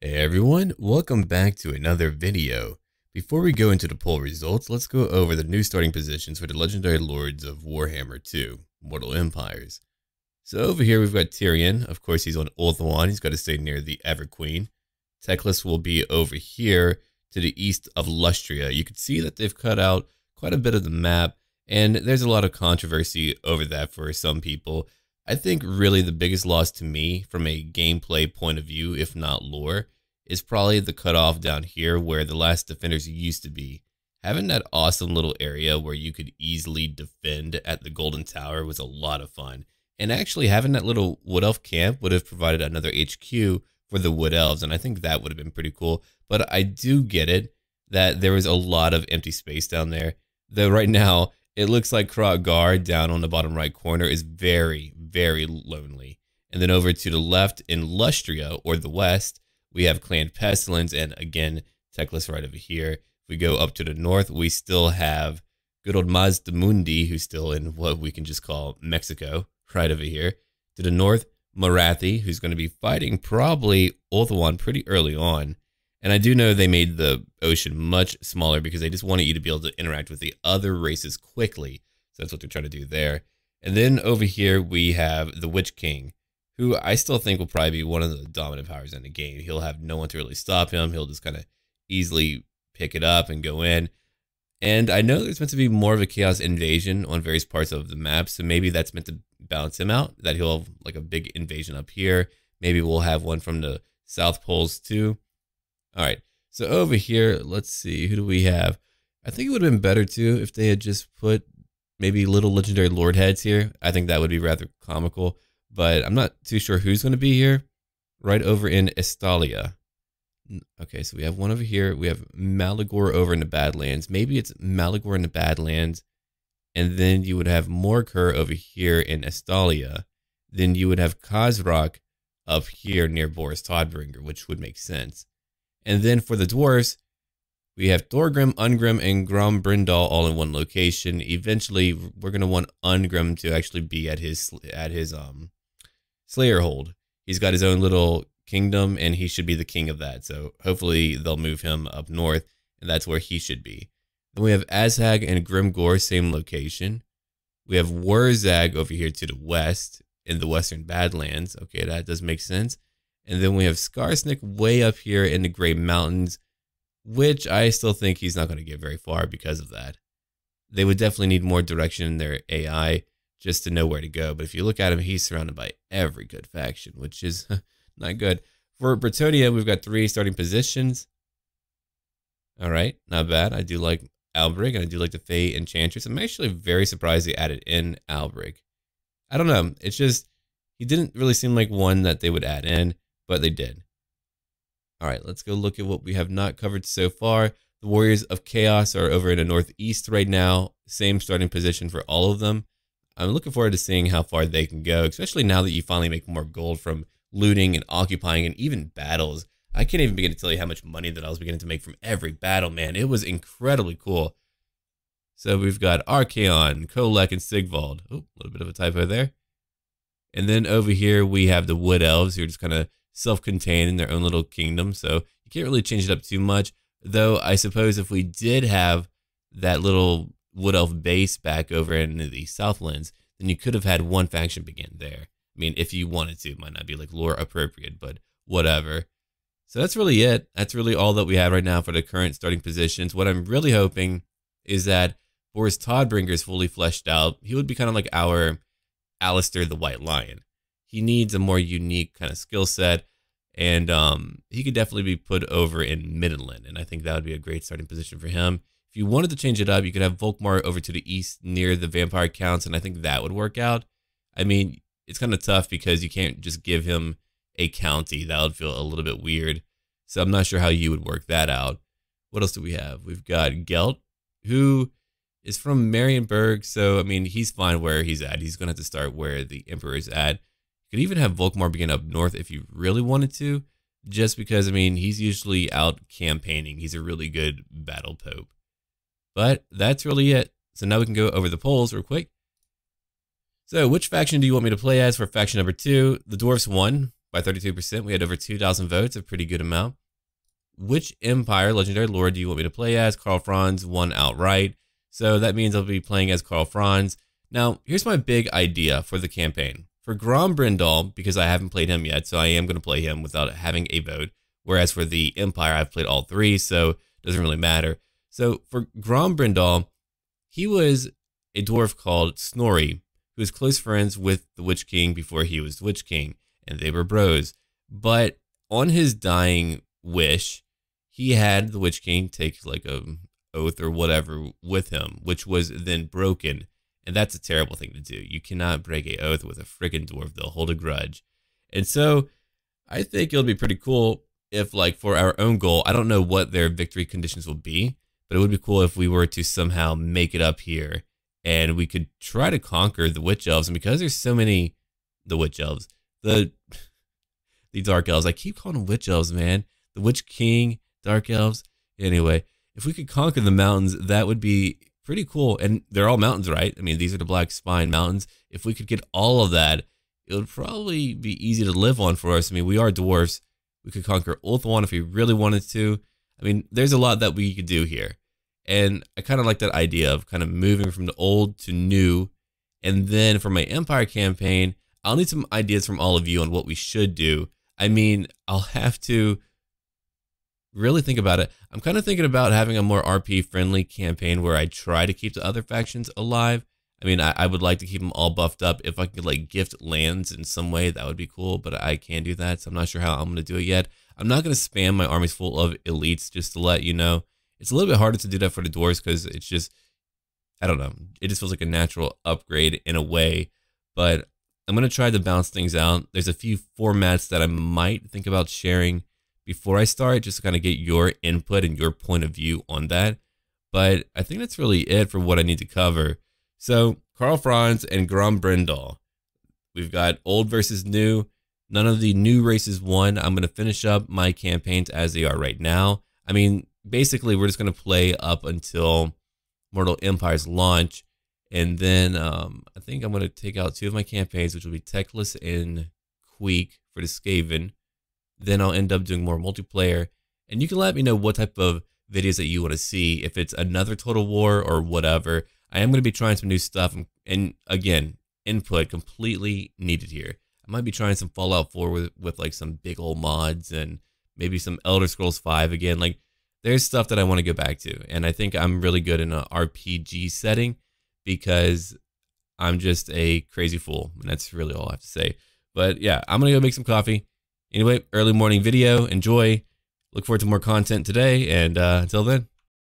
Hey everyone, welcome back to another video. Before we go into the poll results, let's go over the new starting positions for the Legendary Lords of Warhammer 2, Mortal Empires. So over here we've got Tyrion. Of course he's on Ulthuan, he's got to stay near the Everqueen. Teclis will be over here to the east of Lustria. You can see that they've cut out quite a bit of the map, and there's a lot of controversy over that for some people. I think really the biggest loss to me from a gameplay point of view, if not lore, is probably the cutoff down here where the last defenders used to be. Having that awesome little area where you could easily defend at the Golden Tower was a lot of fun. And actually having that little Wood Elf camp would have provided another HQ for the Wood Elves, and I think that would have been pretty cool. But I do get it that there was a lot of empty space down there, though right now it looks like Kroq-Gar down on the bottom right corner is very, very lonely. And then over to the left in Lustria, or the west, we have Clan Pestilence, and again, Teclis right over here. If we go up to the north, we still have good old Mazdamundi, who's still in what we can just call Mexico, right over here. To the north, Morathi, who's going to be fighting probably Ulthuan pretty early on. And I do know they made the ocean much smaller because they just wanted you to be able to interact with the other races quickly. So that's what they're trying to do there. And then over here we have the Witch King, who I still think will probably be one of the dominant powers in the game. He'll have no one to really stop him. He'll just kind of easily pick it up and go in. And I know there's meant to be more of a chaos invasion on various parts of the map, so maybe that's meant to balance him out, that he'll have like a big invasion up here. Maybe we'll have one from the South Poles too. All right, so over here, let's see, who do we have? I think it would have been better too if they had just put maybe little legendary lord heads here. I think that would be rather comical, but I'm not too sure who's going to be here. Right over in Estalia. Okay, so we have one over here. We have Malagor over in the Badlands. Maybe it's Malagor in the Badlands, and then you would have Morkur over here in Estalia. Then you would have Khazrak up here near Boris Todbringer, which would make sense. And then for the dwarves, we have Thorgrim, Ungrim, and Grom Brindell all in one location. Eventually, we're going to want Ungrim to actually be at his Slayer hold. He's got his own little kingdom, and he should be the king of that. So hopefully they'll move him up north, and that's where he should be. Then we have Azhag and Grimgor, same location. We have Wurzag over here to the west in the Western Badlands. Okay, that does make sense. And then we have Skarsnik way up here in the Grey Mountains, which I still think he's not going to get very far because of that. They would definitely need more direction in their AI just to know where to go. But if you look at him, he's surrounded by every good faction, which is not good. For Bretonia, we've got 3 starting positions. All right, not bad. I do like Albrig, and I do like the Fey Enchantress. I'm actually very surprised they added in Albrig. I don't know. It's just, he didn't really seem like one that they would add in, but they did. All right, let's go look at what we have not covered so far. The Warriors of Chaos are over in the northeast right now. Same starting position for all of them. I'm looking forward to seeing how far they can go, especially now that you finally make more gold from looting and occupying and even battles. I can't even begin to tell you how much money that I was beginning to make from every battle, man. It was incredibly cool. So we've got Archaon, Kolek, and Sigvald. Oh, a little bit of a typo there. And then over here we have the Wood Elves, who are just kind of self-contained in their own little kingdom. So you can't really change it up too much. Though I suppose if we did have that little Wood Elf base back over in the Southlands, then you could have had one faction begin there. I mean, if you wanted to, it might not be like lore appropriate, but whatever. So that's really it. That's really all that we have right now for the current starting positions. What I'm really hoping is that Boris Todbringer is fully fleshed out. He would be kind of like our Alistair the White Lion. He needs a more unique kind of skill set, and he could definitely be put over in Midland, and I think that would be a great starting position for him. If you wanted to change it up, you could have Volkmar over to the east near the Vampire Counts, and I think that would work out. I mean, it's kind of tough because you can't just give him a county. That would feel a little bit weird. So I'm not sure how you would work that out. What else do we have? We've got Gelt, who is from Marienburg. So, I mean, he's fine where he's at. He's going to have to start where the Emperor is at. You could even have Volkmar begin up north if you really wanted to, just because, I mean, he's usually out campaigning. He's a really good battle pope. But that's really it. So now we can go over the polls real quick. So which faction do you want me to play as for faction number 2? The Dwarfs won. by 32%. We had over 2,000 votes, a pretty good amount. Which Empire Legendary Lord do you want me to play as? Karl Franz won outright. So that means I'll be playing as Karl Franz. Now, here's my big idea for the campaign. For Grom Brindell, because I haven't played him yet, so I am going to play him without having a vote. Whereas for the Empire, I've played all three, so it doesn't really matter. So for Grom Brindell, he was a dwarf called Snorri, who was close friends with the Witch King before he was the Witch King, and they were bros. But on his dying wish, he had the Witch King take like a oath or whatever with him, which was then broken. And that's a terrible thing to do. You cannot break an oath with a friggin' dwarf. They'll hold a grudge. And so I think it'll be pretty cool if, like, for our own goal, I don't know what their victory conditions will be, but it would be cool if we were to somehow make it up here and we could try to conquer the witch elves. And because there's so many, the witch elves, the dark elves, I keep calling them witch elves, man. The Witch King, dark elves. Anyway, if we could conquer the mountains, that would be pretty cool. And they're all mountains, right? I mean, these are the Black Spine Mountains. If we could get all of that, it would probably be easy to live on for us. I mean, we are dwarfs. We could conquer Ulthuan if we really wanted to. I mean, there's a lot that we could do here. And I kind of like that idea of kind of moving from the old to new. And then for my Empire campaign, I'll need some ideas from all of you on what we should do. I mean, I'll have to really think about it. I'm kind of thinking about having a more RP friendly campaign where I try to keep the other factions alive. I mean, I would like to keep them all buffed up. If I could like gift lands in some way, that would be cool, but I can't do that. So I'm not sure how I'm going to do it yet. I'm not going to spam my armies full of elites, just to let you know. It's a little bit harder to do that for the dwarves because it's just, I don't know. It just feels like a natural upgrade in a way, but I'm going to try to balance things out. There's a few formats that I might think about sharing before I start, just to kind of get your input and your point of view on that. But I think that's really it for what I need to cover. So Karl Franz and Grom Brindell. We've got old versus new. None of the new races won. I'm going to finish up my campaigns as they are right now. I mean, basically, we're just going to play up until Mortal Empire's launch. And then I think I'm going to take out 2 of my campaigns, which will be Techless and Queek for the Skaven. Then I'll end up doing more multiplayer. And you can let me know what type of videos that you want to see, if it's another Total War or whatever. I am going to be trying some new stuff. And again, input completely needed here. I might be trying some Fallout 4 with like some big old mods and maybe some Elder Scrolls 5 again. Like, there's stuff that I want to go back to. And I think I'm really good in an RPG setting because I'm just a crazy fool. And that's really all I have to say. But yeah, I'm going to go make some coffee. Anyway, early morning video. Enjoy. Look forward to more content today. And until then.